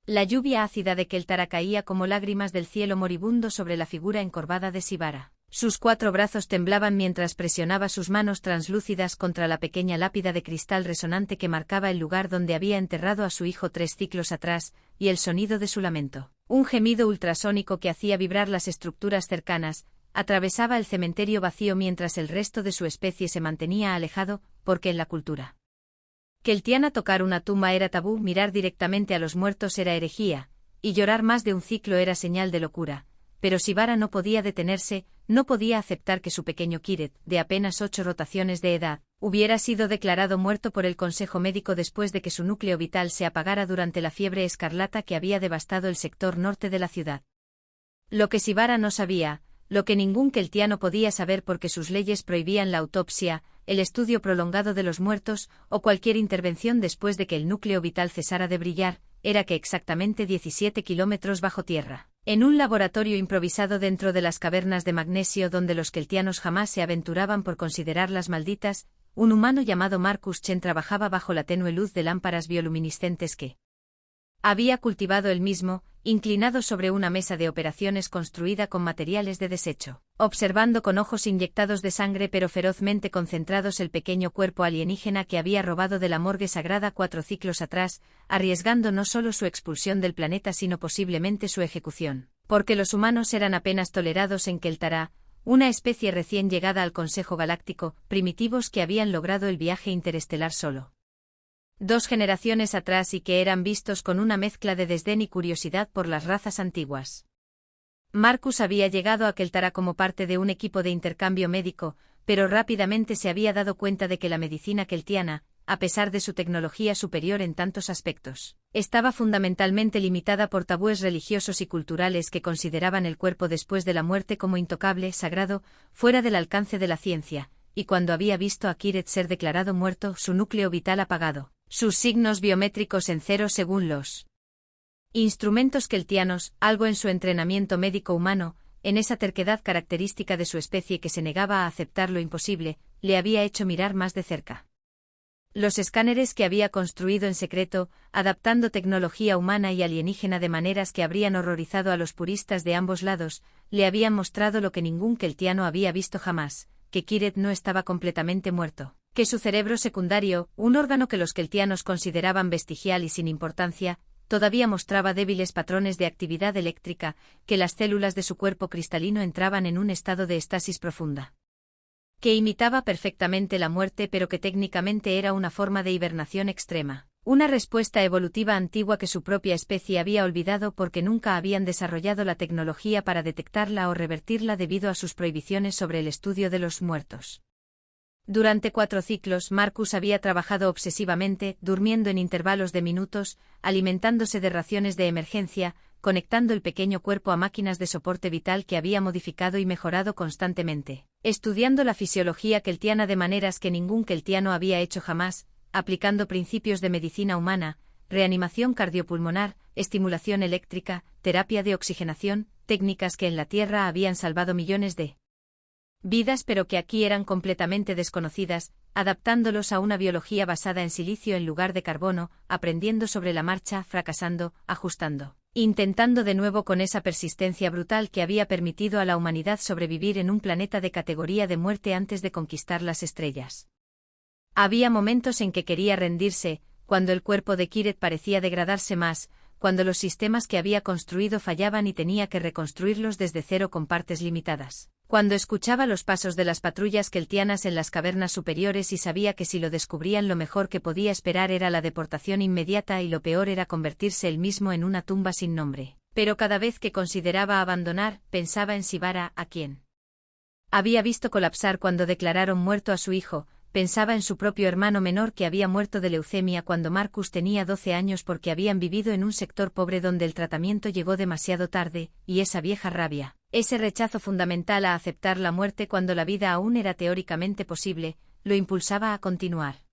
La lluvia ácida de Keltara caía como lágrimas del cielo moribundo sobre la figura encorvada de Sivara. Sus 4 brazos temblaban mientras presionaba sus manos translúcidas contra la pequeña lápida de cristal resonante que marcaba el lugar donde había enterrado a su hijo 3 ciclos atrás, y el sonido de su lamento, un gemido ultrasónico que hacía vibrar las estructuras cercanas, atravesaba el cementerio vacío mientras el resto de su especie se mantenía alejado, porque en la cultura keltiana tocar una tumba era tabú, mirar directamente a los muertos era herejía, y llorar más de un ciclo era señal de locura. Pero Sivara no podía detenerse, no podía aceptar que su pequeño Kiret, de apenas 8 rotaciones de edad, hubiera sido declarado muerto por el Consejo Médico después de que su núcleo vital se apagara durante la fiebre escarlata que había devastado el sector norte de la ciudad. Lo que Sivara no sabía, lo que ningún keltiano podía saber porque sus leyes prohibían la autopsia, el estudio prolongado de los muertos, o cualquier intervención después de que el núcleo vital cesara de brillar, era que exactamente 17 kilómetros bajo tierra, en un laboratorio improvisado dentro de las cavernas de magnesio donde los keltianos jamás se aventuraban por considerarlas malditas, un humano llamado Marcus Chen trabajaba bajo la tenue luz de lámparas bioluminiscentes que había cultivado él mismo, inclinado sobre una mesa de operaciones construida con materiales de desecho, observando con ojos inyectados de sangre pero ferozmente concentrados el pequeño cuerpo alienígena que había robado de la morgue sagrada 4 ciclos atrás, arriesgando no solo su expulsión del planeta sino posiblemente su ejecución, porque los humanos eran apenas tolerados en Keltara, una especie recién llegada al Consejo Galáctico, primitivos que habían logrado el viaje interestelar solo 2 generaciones atrás y que eran vistos con una mezcla de desdén y curiosidad por las razas antiguas. Marcus había llegado a Keltara como parte de un equipo de intercambio médico, pero rápidamente se había dado cuenta de que la medicina keltiana, a pesar de su tecnología superior en tantos aspectos, estaba fundamentalmente limitada por tabúes religiosos y culturales que consideraban el cuerpo después de la muerte como intocable, sagrado, fuera del alcance de la ciencia, y cuando había visto a Kiret ser declarado muerto, su núcleo vital apagado, sus signos biométricos en cero según los instrumentos keltianos, algo en su entrenamiento médico humano, en esa terquedad característica de su especie que se negaba a aceptar lo imposible, le había hecho mirar más de cerca los escáneres que había construido en secreto, adaptando tecnología humana y alienígena de maneras que habrían horrorizado a los puristas de ambos lados, le habían mostrado lo que ningún keltiano había visto jamás, que Kiret no estaba completamente muerto, que su cerebro secundario, un órgano que los keltianos consideraban vestigial y sin importancia, todavía mostraba débiles patrones de actividad eléctrica, que las células de su cuerpo cristalino entraban en un estado de estasis profunda, que imitaba perfectamente la muerte pero que técnicamente era una forma de hibernación extrema, una respuesta evolutiva antigua que su propia especie había olvidado porque nunca habían desarrollado la tecnología para detectarla o revertirla debido a sus prohibiciones sobre el estudio de los muertos. Durante 4 ciclos Marcus había trabajado obsesivamente, durmiendo en intervalos de minutos, alimentándose de raciones de emergencia, conectando el pequeño cuerpo a máquinas de soporte vital que había modificado y mejorado constantemente, estudiando la fisiología keltiana de maneras que ningún keltiano había hecho jamás, aplicando principios de medicina humana, reanimación cardiopulmonar, estimulación eléctrica, terapia de oxigenación, técnicas que en la Tierra habían salvado millones de vidas pero que aquí eran completamente desconocidas, adaptándolos a una biología basada en silicio en lugar de carbono, aprendiendo sobre la marcha, fracasando, ajustando, intentando de nuevo con esa persistencia brutal que había permitido a la humanidad sobrevivir en un planeta de categoría de muerte antes de conquistar las estrellas. Había momentos en que quería rendirse, cuando el cuerpo de Kiret parecía degradarse más, cuando los sistemas que había construido fallaban y tenía que reconstruirlos desde cero con partes limitadas. Cuando escuchaba los pasos de las patrullas keltianas en las cavernas superiores y sabía que si lo descubrían lo mejor que podía esperar era la deportación inmediata y lo peor era convertirse él mismo en una tumba sin nombre. Pero cada vez que consideraba abandonar, pensaba en Sivara, a quien había visto colapsar cuando declararon muerto a su hijo, pensaba en su propio hermano menor que había muerto de leucemia cuando Marcus tenía 12 años porque habían vivido en un sector pobre donde el tratamiento llegó demasiado tarde, y esa vieja rabia, ese rechazo fundamental a aceptar la muerte cuando la vida aún era teóricamente posible, lo impulsaba a continuar.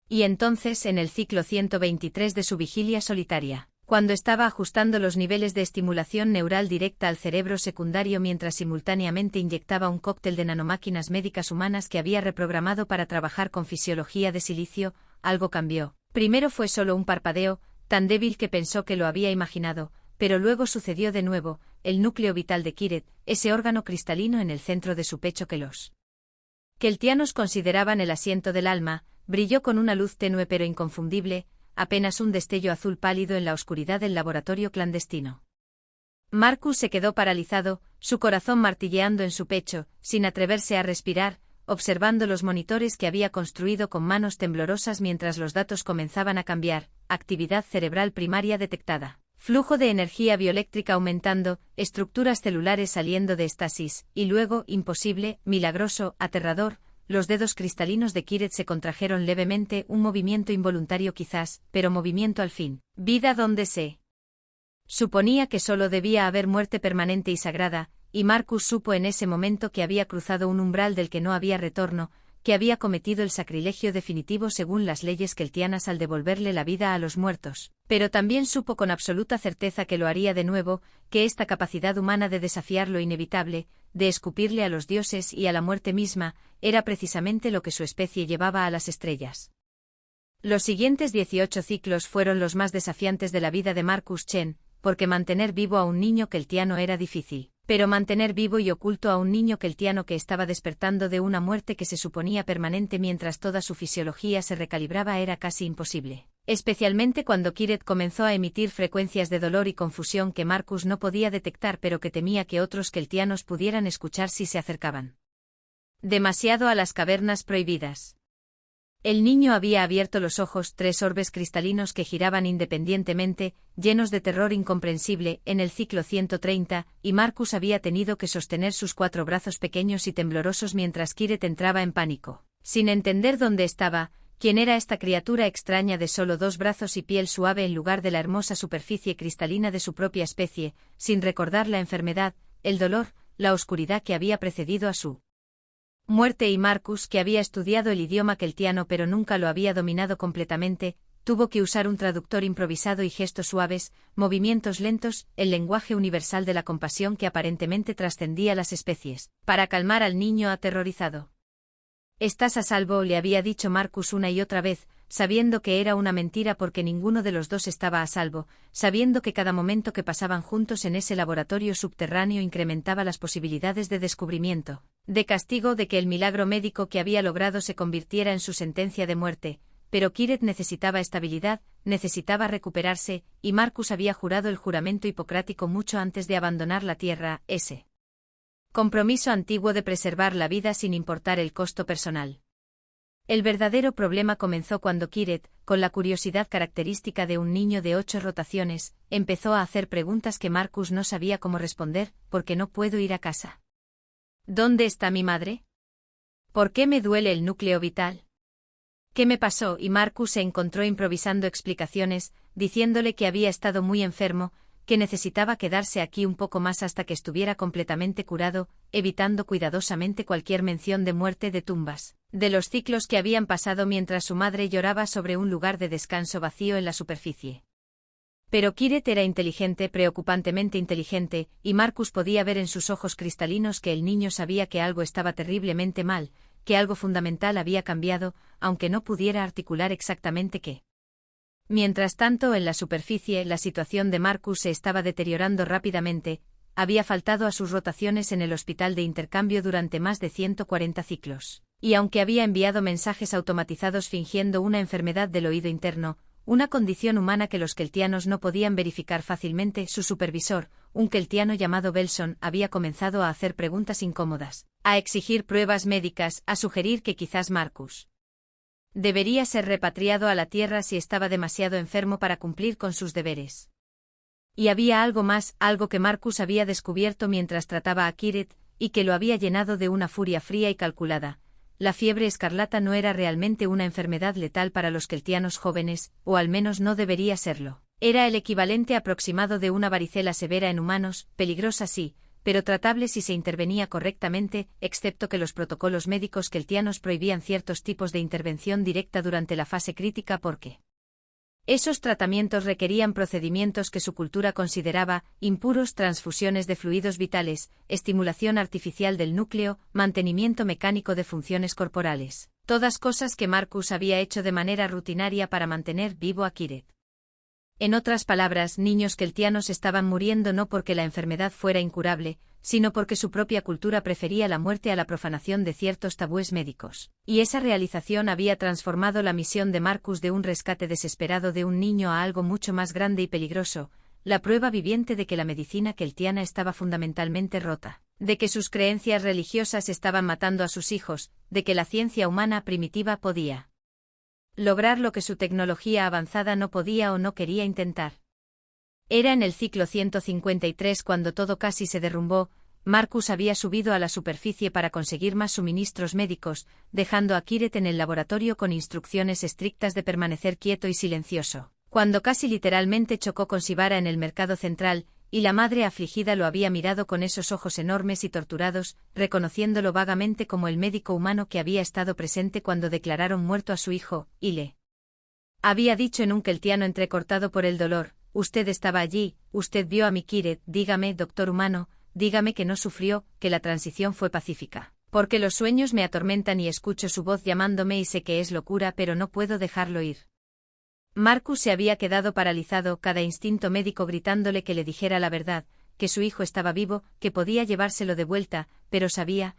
Y entonces en el ciclo 123 de su vigilia solitaria, cuando estaba ajustando los niveles de estimulación neural directa al cerebro secundario mientras simultáneamente inyectaba un cóctel de nanomáquinas médicas humanas que había reprogramado para trabajar con fisiología de silicio, algo cambió. Primero fue solo un parpadeo, tan débil que pensó que lo había imaginado, pero luego sucedió de nuevo, el núcleo vital de Kiret, ese órgano cristalino en el centro de su pecho que los keltianos consideraban el asiento del alma, brilló con una luz tenue pero inconfundible, apenas un destello azul pálido en la oscuridad del laboratorio clandestino. Marcus se quedó paralizado, su corazón martilleando en su pecho, sin atreverse a respirar, observando los monitores que había construido con manos temblorosas mientras los datos comenzaban a cambiar, actividad cerebral primaria detectada, flujo de energía bioeléctrica aumentando, estructuras celulares saliendo de estasis, y luego, imposible, milagroso, aterrador, los dedos cristalinos de Kiret se contrajeron levemente, un movimiento involuntario quizás, pero movimiento al fin. Vida donde se suponía que solo debía haber muerte permanente y sagrada, y Marcus supo en ese momento que había cruzado un umbral del que no había retorno, que había cometido el sacrilegio definitivo según las leyes keltianas al devolverle la vida a los muertos, pero también supo con absoluta certeza que lo haría de nuevo, que esta capacidad humana de desafiar lo inevitable, de escupirle a los dioses y a la muerte misma, era precisamente lo que su especie llevaba a las estrellas. Los siguientes 18 ciclos fueron los más desafiantes de la vida de Marcus Chen, porque mantener vivo a un niño keltiano era difícil, pero mantener vivo y oculto a un niño keltiano que estaba despertando de una muerte que se suponía permanente mientras toda su fisiología se recalibraba era casi imposible, especialmente cuando Kiret comenzó a emitir frecuencias de dolor y confusión que Marcus no podía detectar pero que temía que otros keltianos pudieran escuchar si se acercaban demasiado a las cavernas prohibidas. El niño había abierto los ojos, 3 orbes cristalinos que giraban independientemente, llenos de terror incomprensible, en el ciclo 130, y Marcus había tenido que sostener sus 4 brazos pequeños y temblorosos mientras Kiret entraba en pánico, sin entender dónde estaba, quién era esta criatura extraña de solo 2 brazos y piel suave en lugar de la hermosa superficie cristalina de su propia especie, sin recordar la enfermedad, el dolor, la oscuridad que había precedido a su muerte y Marcus, que había estudiado el idioma keltiano pero nunca lo había dominado completamente, tuvo que usar un traductor improvisado y gestos suaves, movimientos lentos, el lenguaje universal de la compasión que aparentemente trascendía las especies, para calmar al niño aterrorizado. «Estás a salvo», le había dicho Marcus una y otra vez, sabiendo que era una mentira porque ninguno de los dos estaba a salvo, sabiendo que cada momento que pasaban juntos en ese laboratorio subterráneo incrementaba las posibilidades de descubrimiento, de castigo, de que el milagro médico que había logrado se convirtiera en su sentencia de muerte, pero Kiret necesitaba estabilidad, necesitaba recuperarse, y Marcus había jurado el juramento hipocrático mucho antes de abandonar la Tierra, ese compromiso antiguo de preservar la vida sin importar el costo personal. El verdadero problema comenzó cuando Kiret, con la curiosidad característica de un niño de 8 rotaciones, empezó a hacer preguntas que Marcus no sabía cómo responder. ¿Por qué no puedo ir a casa? ¿Dónde está mi madre? ¿Por qué me duele el núcleo vital? ¿Qué me pasó? Y Marcus se encontró improvisando explicaciones, diciéndole que había estado muy enfermo, que necesitaba quedarse aquí un poco más hasta que estuviera completamente curado, evitando cuidadosamente cualquier mención de muerte, de tumbas, de los ciclos que habían pasado mientras su madre lloraba sobre un lugar de descanso vacío en la superficie. Pero Kiret era inteligente, preocupantemente inteligente, y Marcus podía ver en sus ojos cristalinos que el niño sabía que algo estaba terriblemente mal, que algo fundamental había cambiado, aunque no pudiera articular exactamente qué. Mientras tanto, en la superficie, la situación de Marcus se estaba deteriorando rápidamente. Había faltado a sus rotaciones en el hospital de intercambio durante más de 140 ciclos. Y aunque había enviado mensajes automatizados fingiendo una enfermedad del oído interno, una condición humana que los keltianos no podían verificar fácilmente, su supervisor, un keltiano llamado Belson, había comenzado a hacer preguntas incómodas, a exigir pruebas médicas, a sugerir que quizás Marcus debería ser repatriado a la Tierra si estaba demasiado enfermo para cumplir con sus deberes. Y había algo más, algo que Marcus había descubierto mientras trataba a Kiret, y que lo había llenado de una furia fría y calculada. La fiebre escarlata no era realmente una enfermedad letal para los keltianos jóvenes, o al menos no debería serlo. Era el equivalente aproximado de una varicela severa en humanos, peligrosa sí, pero tratable si se intervenía correctamente, excepto que los protocolos médicos keltianos prohibían ciertos tipos de intervención directa durante la fase crítica porque esos tratamientos requerían procedimientos que su cultura consideraba impuros: transfusiones de fluidos vitales, estimulación artificial del núcleo, mantenimiento mecánico de funciones corporales, todas cosas que Marcus había hecho de manera rutinaria para mantener vivo a Kiret. En otras palabras, niños keltianos estaban muriendo no porque la enfermedad fuera incurable, sino porque su propia cultura prefería la muerte a la profanación de ciertos tabúes médicos. Y esa realización había transformado la misión de Marcus de un rescate desesperado de un niño a algo mucho más grande y peligroso, la prueba viviente de que la medicina keltiana estaba fundamentalmente rota, de que sus creencias religiosas estaban matando a sus hijos, de que la ciencia humana primitiva podía lograr lo que su tecnología avanzada no podía o no quería intentar. Era en el ciclo 153 cuando todo casi se derrumbó. Marcus había subido a la superficie para conseguir más suministros médicos, dejando a Kiret en el laboratorio con instrucciones estrictas de permanecer quieto y silencioso, cuando casi literalmente chocó con Sivara en el mercado central, y la madre afligida lo había mirado con esos ojos enormes y torturados, reconociéndolo vagamente como el médico humano que había estado presente cuando declararon muerto a su hijo, y le había dicho en un keltiano entrecortado por el dolor: «Usted estaba allí, usted vio a mi Kiret, dígame, doctor humano, dígame que no sufrió, que la transición fue pacífica. Porque los sueños me atormentan y escucho su voz llamándome y sé que es locura pero no puedo dejarlo ir». Marcus se había quedado paralizado, cada instinto médico gritándole que le dijera la verdad, que su hijo estaba vivo, que podía llevárselo de vuelta, pero sabía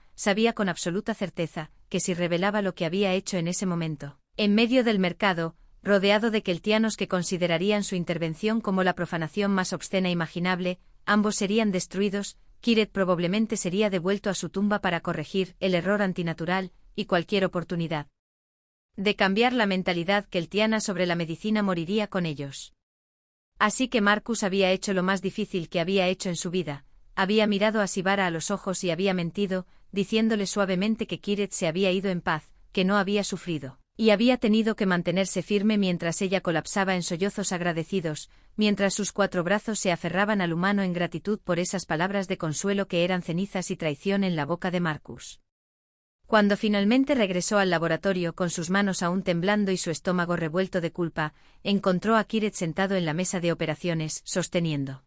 con absoluta certeza, que si revelaba lo que había hecho en ese momento, en medio del mercado, rodeado de keltianos que considerarían su intervención como la profanación más obscena imaginable, ambos serían destruidos. Kiret probablemente sería devuelto a su tumba para corregir el error antinatural, y cualquier oportunidad de cambiar la mentalidad keltiana sobre la medicina moriría con ellos. Así que Marcus había hecho lo más difícil que había hecho en su vida, había mirado a Sivara a los ojos y había mentido, diciéndole suavemente que Kiret se había ido en paz, que no había sufrido, y había tenido que mantenerse firme mientras ella colapsaba en sollozos agradecidos, mientras sus 4 brazos se aferraban al humano en gratitud por esas palabras de consuelo que eran cenizas y traición en la boca de Marcus. Cuando finalmente regresó al laboratorio con sus manos aún temblando y su estómago revuelto de culpa, encontró a Kiret sentado en la mesa de operaciones, sosteniendo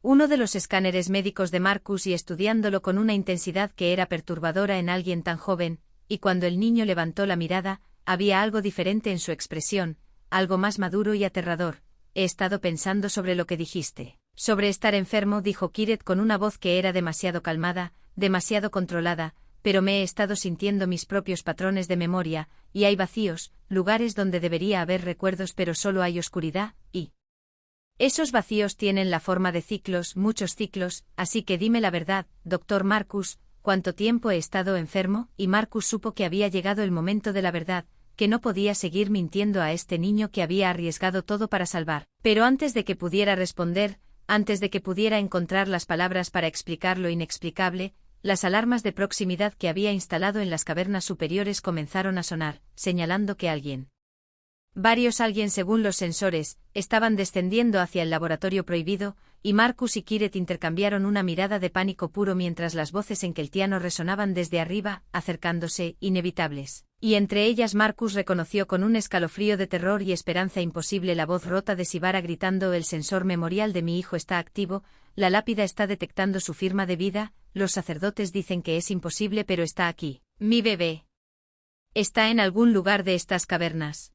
uno de los escáneres médicos de Marcus y estudiándolo con una intensidad que era perturbadora en alguien tan joven, y cuando el niño levantó la mirada, había algo diferente en su expresión, algo más maduro y aterrador. «He estado pensando sobre lo que dijiste. Sobre estar enfermo», dijo Kiret con una voz que era demasiado calmada, demasiado controlada, «pero me he estado sintiendo mis propios patrones de memoria, y hay vacíos, lugares donde debería haber recuerdos pero solo hay oscuridad, y esos vacíos tienen la forma de ciclos, muchos ciclos, así que dime la verdad, doctor Marcus, ¿cuánto tiempo he estado enfermo?» Y Marcus supo que había llegado el momento de la verdad, que no podía seguir mintiendo a este niño que había arriesgado todo para salvar. Pero antes de que pudiera responder, antes de que pudiera encontrar las palabras para explicar lo inexplicable, las alarmas de proximidad que había instalado en las cavernas superiores comenzaron a sonar, señalando que alguien según los sensores, estaban descendiendo hacia el laboratorio prohibido, y Marcus y Kiret intercambiaron una mirada de pánico puro mientras las voces en keltiano resonaban desde arriba, acercándose, inevitables. Y entre ellas Marcus reconoció con un escalofrío de terror y esperanza imposible la voz rota de Sivara gritando: «El sensor memorial de mi hijo está activo, la lápida está detectando su firma de vida, los sacerdotes dicen que es imposible pero está aquí, mi bebé está en algún lugar de estas cavernas».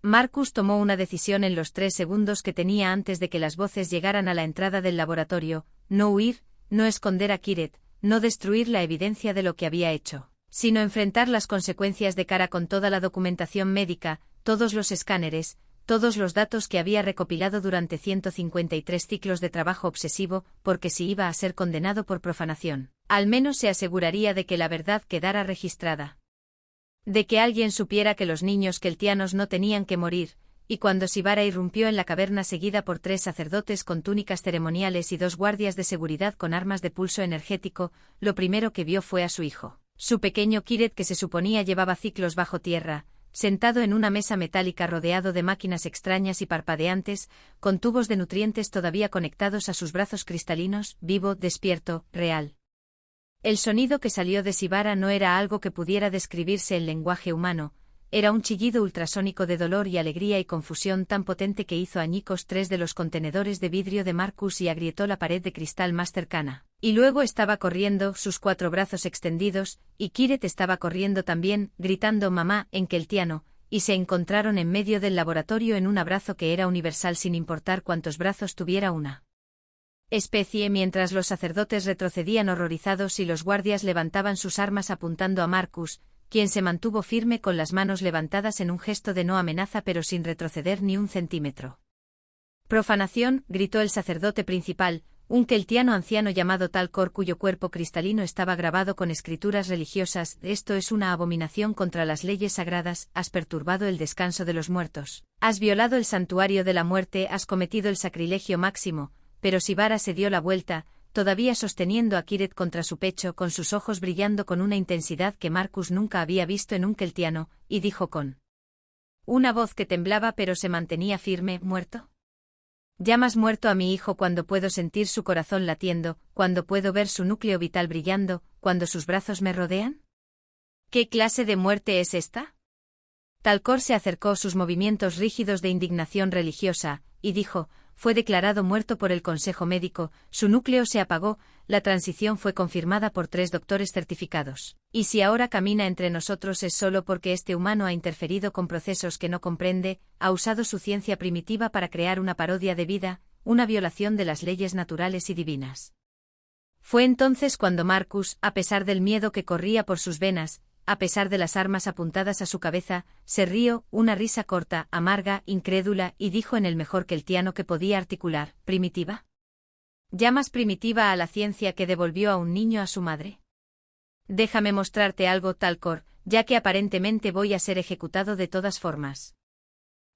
Marcus tomó una decisión en los 3 segundos que tenía antes de que las voces llegaran a la entrada del laboratorio: no huir, no esconder a Kiret, no destruir la evidencia de lo que había hecho, sino enfrentar las consecuencias de cara con toda la documentación médica, todos los escáneres, todos los datos que había recopilado durante 153 ciclos de trabajo obsesivo, porque si iba a ser condenado por profanación, al menos se aseguraría de que la verdad quedara registrada. De que alguien supiera que los niños keltianos no tenían que morir, y cuando Sivara irrumpió en la caverna seguida por 3 sacerdotes con túnicas ceremoniales y 2 guardias de seguridad con armas de pulso energético, lo primero que vio fue a su hijo, su pequeño Kiret, que se suponía llevaba ciclos bajo tierra, sentado en una mesa metálica rodeado de máquinas extrañas y parpadeantes, con tubos de nutrientes todavía conectados a sus brazos cristalinos, vivo, despierto, real. El sonido que salió de Sivara no era algo que pudiera describirse en lenguaje humano, era un chillido ultrasónico de dolor y alegría y confusión tan potente que hizo añicos 3 de los contenedores de vidrio de Marcus y agrietó la pared de cristal más cercana. Y luego estaba corriendo, sus 4 brazos extendidos, y Kiret estaba corriendo también, gritando mamá en keltiano, y se encontraron en medio del laboratorio en un abrazo que era universal sin importar cuántos brazos tuviera una especie, mientras los sacerdotes retrocedían horrorizados y los guardias levantaban sus armas apuntando a Marcus, quien se mantuvo firme con las manos levantadas en un gesto de no amenaza pero sin retroceder ni un centímetro. «Profanación», gritó el sacerdote principal, un keltiano anciano llamado Talcor cuyo cuerpo cristalino estaba grabado con escrituras religiosas. «Esto es una abominación contra las leyes sagradas, has perturbado el descanso de los muertos, has violado el santuario de la muerte, has cometido el sacrilegio máximo». Pero Sibara se dio la vuelta, todavía sosteniendo a Kiret contra su pecho con sus ojos brillando con una intensidad que Marcus nunca había visto en un keltiano, y dijo con una voz que temblaba pero se mantenía firme: «¿Muerto? ¿Llamas muerto a mi hijo cuando puedo sentir su corazón latiendo, cuando puedo ver su núcleo vital brillando, cuando sus brazos me rodean? ¿Qué clase de muerte es esta?» Talcor se acercó, sus movimientos rígidos de indignación religiosa, y dijo: «Fue declarado muerto por el Consejo Médico, su núcleo se apagó, la transición fue confirmada por 3 doctores certificados. Y si ahora camina entre nosotros es solo porque este humano ha interferido con procesos que no comprende, ha usado su ciencia primitiva para crear una parodia de vida, una violación de las leyes naturales y divinas». Fue entonces cuando Marcus, a pesar del miedo que corría por sus venas, a pesar de las armas apuntadas a su cabeza, se rió, una risa corta, amarga, incrédula, y dijo en el mejor keltiano que podía articular: «¿Primitiva? ¿Llamas primitiva a la ciencia que devolvió a un niño a su madre? Déjame mostrarte algo, Talcor, ya que aparentemente voy a ser ejecutado de todas formas».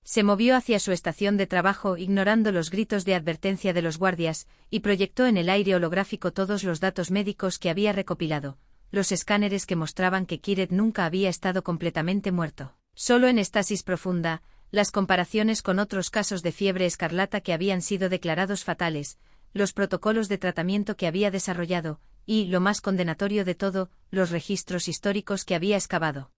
Se movió hacia su estación de trabajo ignorando los gritos de advertencia de los guardias, y proyectó en el aire holográfico todos los datos médicos que había recopilado. Los escáneres que mostraban que Kiret nunca había estado completamente muerto, solo en estasis profunda, las comparaciones con otros casos de fiebre escarlata que habían sido declarados fatales, los protocolos de tratamiento que había desarrollado, y, lo más condenatorio de todo, los registros históricos que había excavado.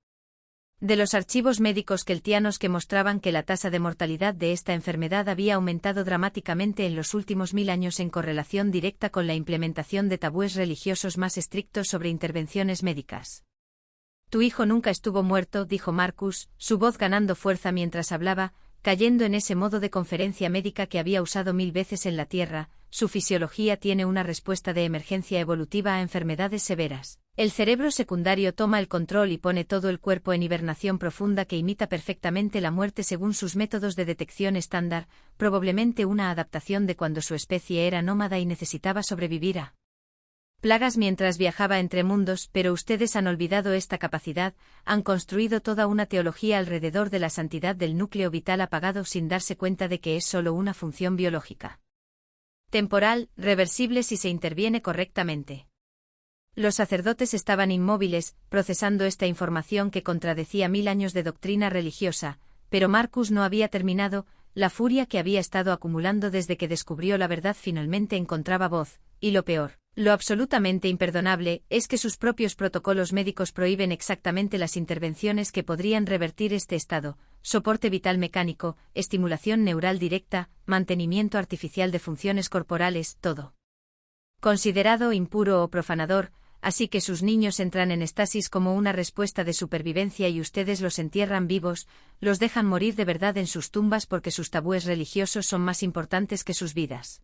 De los archivos médicos keltianos que mostraban que la tasa de mortalidad de esta enfermedad había aumentado dramáticamente en los últimos 1000 años en correlación directa con la implementación de tabúes religiosos más estrictos sobre intervenciones médicas. «Tu hijo nunca estuvo muerto», dijo Marcus, su voz ganando fuerza mientras hablaba, cayendo en ese modo de conferencia médica que había usado 1000 veces en la Tierra. «Su fisiología tiene una respuesta de emergencia evolutiva a enfermedades severas. El cerebro secundario toma el control y pone todo el cuerpo en hibernación profunda que imita perfectamente la muerte según sus métodos de detección estándar, probablemente una adaptación de cuando su especie era nómada y necesitaba sobrevivir a plagas mientras viajaba entre mundos, pero ustedes han olvidado esta capacidad, han construido toda una teología alrededor de la santidad del núcleo vital apagado sin darse cuenta de que es solo una función biológica. Temporal, reversible si se interviene correctamente». Los sacerdotes estaban inmóviles, procesando esta información que contradecía 1000 años de doctrina religiosa, pero Marcus no había terminado. La furia que había estado acumulando desde que descubrió la verdad finalmente encontraba voz, y lo peor, lo absolutamente imperdonable, es que sus propios protocolos médicos prohíben exactamente las intervenciones que podrían revertir este estado: soporte vital mecánico, estimulación neural directa, mantenimiento artificial de funciones corporales, todo considerado impuro o profanador. Así que sus niños entran en estasis como una respuesta de supervivencia y ustedes los entierran vivos, los dejan morir de verdad en sus tumbas porque sus tabúes religiosos son más importantes que sus vidas.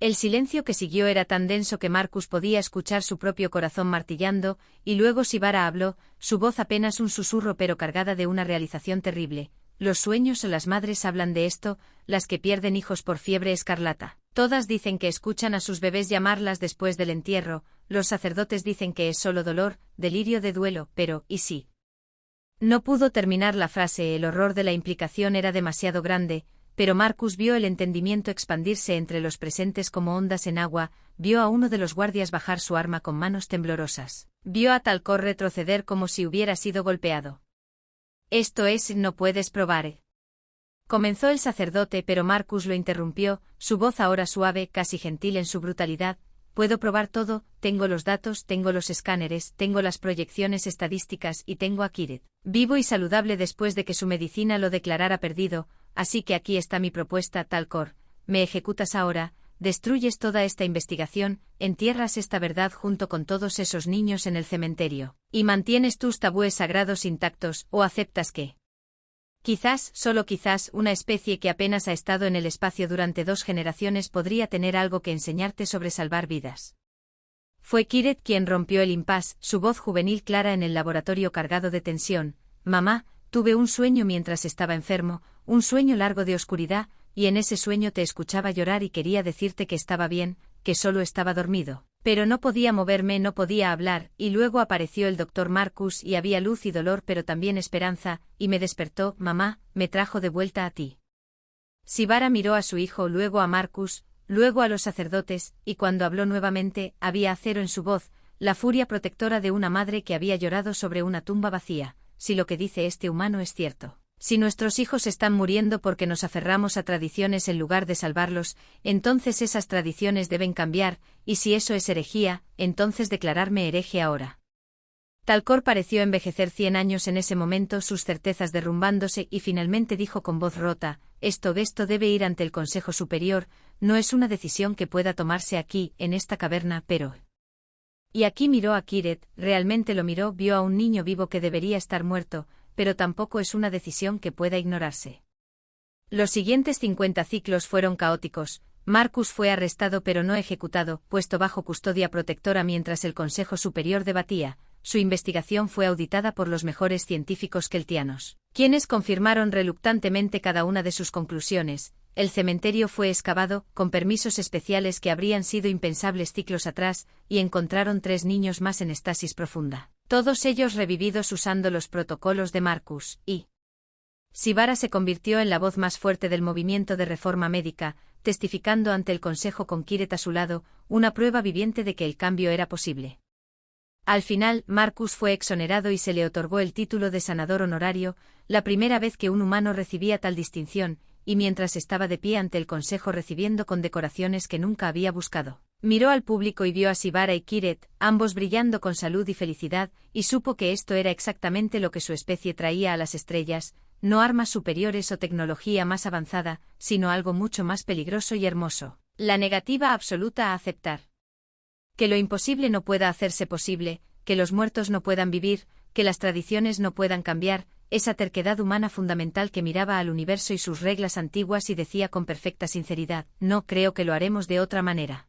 El silencio que siguió era tan denso que Marcus podía escuchar su propio corazón martillando, y luego Sibara habló, su voz apenas un susurro pero cargada de una realización terrible: «Los sueños o las madres hablan de esto, las que pierden hijos por fiebre escarlata. Todas dicen que escuchan a sus bebés llamarlas después del entierro, los sacerdotes dicen que es solo dolor, delirio de duelo, pero, ¿y si?». No pudo terminar la frase, el horror de la implicación era demasiado grande, pero Marcus vio el entendimiento expandirse entre los presentes como ondas en agua, vio a uno de los guardias bajar su arma con manos temblorosas, vio a Talcor retroceder como si hubiera sido golpeado. «Esto es, no puedes probar», comenzó el sacerdote, pero Marcus lo interrumpió, su voz ahora suave, casi gentil en su brutalidad: «Puedo probar todo, tengo los datos, tengo los escáneres, tengo las proyecciones estadísticas y tengo a Kiret vivo y saludable después de que su medicina lo declarara perdido, así que aquí está mi propuesta, Talcor, me ejecutas ahora, destruyes toda esta investigación, entierras esta verdad junto con todos esos niños en el cementerio, y mantienes tus tabúes sagrados intactos, o aceptas que Quizás, solo quizás, una especie que apenas ha estado en el espacio durante 2 generaciones podría tener algo que enseñarte sobre salvar vidas. Fue Kiret quien rompió el impasse, su voz juvenil clara en el laboratorio cargado de tensión. Mamá, tuve un sueño mientras estaba enfermo, un sueño largo de oscuridad, y en ese sueño te escuchaba llorar y quería decirte que estaba bien, que solo estaba dormido. Pero no podía moverme, no podía hablar, y luego apareció el doctor Marcus y había luz y dolor pero también esperanza, y me despertó, mamá, me trajo de vuelta a ti. Sibara miró a su hijo, luego a Marcus, luego a los sacerdotes, y cuando habló nuevamente, había acero en su voz, la furia protectora de una madre que había llorado sobre una tumba vacía. Si lo que dice este humano es cierto. Si nuestros hijos están muriendo porque nos aferramos a tradiciones en lugar de salvarlos, entonces esas tradiciones deben cambiar, y si eso es herejía, entonces declararme hereje ahora. Talcor pareció envejecer 100 años en ese momento, sus certezas derrumbándose, y finalmente dijo con voz rota, esto debe ir ante el Consejo Superior, no es una decisión que pueda tomarse aquí, en esta caverna, pero... Y aquí miró a Kiret, realmente lo miró, vio a un niño vivo que debería estar muerto, pero tampoco es una decisión que pueda ignorarse. Los siguientes 50 ciclos fueron caóticos. Marcus fue arrestado pero no ejecutado, puesto bajo custodia protectora mientras el Consejo Superior debatía. Su investigación fue auditada por los mejores científicos keltianos, quienes confirmaron reluctantemente cada una de sus conclusiones. El cementerio fue excavado, con permisos especiales que habrían sido impensables ciclos atrás, y encontraron 3 niños más en estasis profunda. Todos ellos revividos usando los protocolos de Marcus, y Sibara se convirtió en la voz más fuerte del movimiento de reforma médica, testificando ante el Consejo con Kiret a su lado, una prueba viviente de que el cambio era posible. Al final, Marcus fue exonerado y se le otorgó el título de sanador honorario, la primera vez que un humano recibía tal distinción, y mientras estaba de pie ante el Consejo recibiendo condecoraciones que nunca había buscado. Miró al público y vio a Sibara y Kiret, ambos brillando con salud y felicidad, y supo que esto era exactamente lo que su especie traía a las estrellas, no armas superiores o tecnología más avanzada, sino algo mucho más peligroso y hermoso. La negativa absoluta a aceptar. Que lo imposible no pueda hacerse posible, que los muertos no puedan vivir, que las tradiciones no puedan cambiar, esa terquedad humana fundamental que miraba al universo y sus reglas antiguas y decía con perfecta sinceridad, no creo que lo haremos de otra manera.